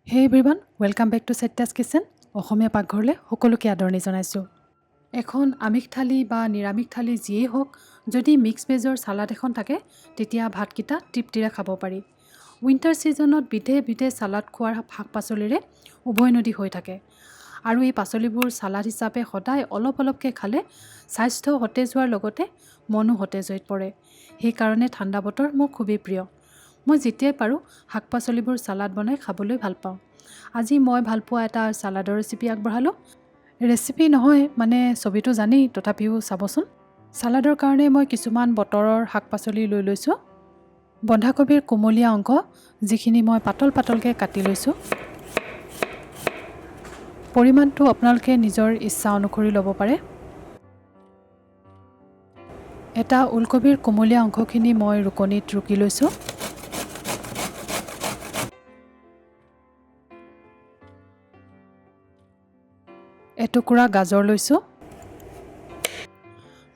Hey everyone, welcome back to Satya'sKitchen. অসমীয়া পাকঘৰলে সকলোকে আদৰণি জনাইছো। এখন আমিষ থালি বা নিৰামিষ থালি যিয়েই হোক, যদি মিক্স ভেজৰ সালাড এখন থাকে, তেতিয়া ভাতকিটা তৃপ্তিৰে খাব পাৰি। উইন্টাৰ সিজনত বিধে বিধে সালাড খোৱাৰ শাক-পাচলিৰে উভৈনদী হৈ থাকে। আৰু এই পাচলিবোৰ সালাড হিচাপে সদায় অলপ অলপকৈ খালে স্বাস্থ্য সতেজ হোৱাৰ লগতে মনো সতেজ হৈ পৰে। সেই কাৰণে ঠাণ্ডা বতৰ মোৰ খুবেই প্ৰিয়। মই যেতিয়াই পাৰোঁ শাক-পাচলিবোৰ সালাড বনাই খাবলৈ ভাল পাওঁ। আজি মই ভাল পোৱা এটা সালাডৰ ৰেচিপি আগবঢ়ালোঁ। ৰেচিপি নহয় মানে ছবিটো জানেই, তথাপিও চাবচোন। সালাডৰ কাৰণে মই কিছুমান বতৰৰ শাক-পাচলি লৈ লৈছোঁ। বন্ধাকবিৰ কোমলীয়া অংশ যিখিনি মই পাতল পাতলকৈ কাটি লৈছোঁ। পৰিমাণটো আপোনালোকে নিজৰ ইচ্ছা অনুসৰি ল'ব পাৰে। এটা ওলকবিৰ কোমলীয়া অংশখিনি মই ৰুকনিত ৰুকি লৈছোঁ। এটুকুৰা গাজৰ লৈছোঁ।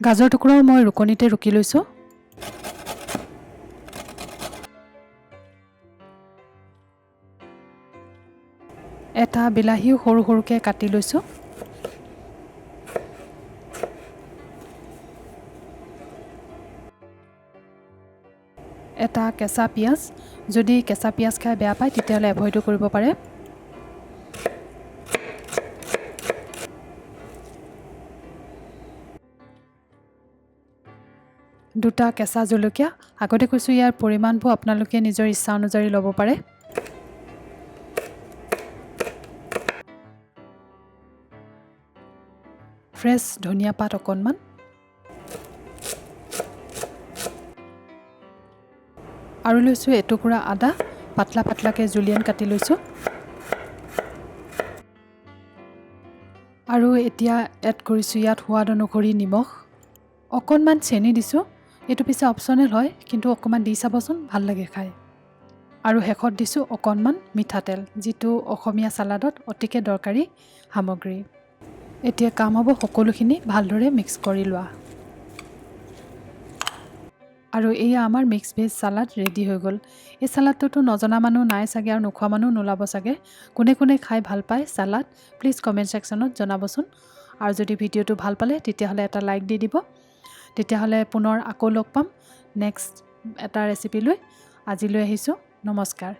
গাজৰ টুকুৰাও মই ৰুকনিতে ৰুকি লৈছোঁ। এটা বিলাহীও সৰু সৰুকৈ কাটি লৈছোঁ। এটা কেঁচা পিঁয়াজ, যদি কেঁচা পিঁয়াজ খাই বেয়া পায় তেতিয়াহ'লে এভইডো কৰিব পাৰে। দুটা কেঁচা জলকীয়া, আগতে কৈছোঁ ইয়াৰ পৰিমাণবোৰ আপোনালোকে নিজৰ ইচ্ছা অনুযায়ী ল'ব পাৰে। ফ্ৰেছ ধনিয়া পাত অকণমান, আৰু লৈছোঁ এটুকুৰা আদা, পাতলা পাতলাকৈ জুলিয়ান কাটি লৈছোঁ। আৰু এতিয়া এড কৰিছোঁ ইয়াত সোৱাদ অনুসৰি নিমখ, অকণমান চেনি দিছোঁ। এইটো পিছে অপশ্যনেল হয়, কিন্তু অকণমান দি চাবচোন, ভাল লাগে খাই। আৰু শেষত দিছোঁ অকণমান মিঠাতেল, যিটো অসমীয়া সালাডত অতিকৈ দৰকাৰী সামগ্ৰী। এতিয়া কাম হ'ব সকলোখিনি ভালদৰে মিক্স কৰি লোৱা। আৰু এয়া আমাৰ মিক্স ভেজ সালাড ৰেডি হৈ গ'ল। এই সালাডটোতো নজনা মানুহ নাই চাগে আৰু নোখোৱা মানুহ নোলাব চাগে। কোনে কোনে খাই ভাল পায় সালাড, প্লিজ কমেণ্ট ছেকশ্যনত জনাবচোন। আৰু যদি ভিডিঅ'টো ভাল পালে তেতিয়াহ'লে এটা লাইক দি দিব। তেতিয়াহ'লে পুনৰ আকৌ লগ পাম নেক্সট এটা ৰেচিপি লৈ। আজিলৈ আহিছোঁ, নমস্কাৰ।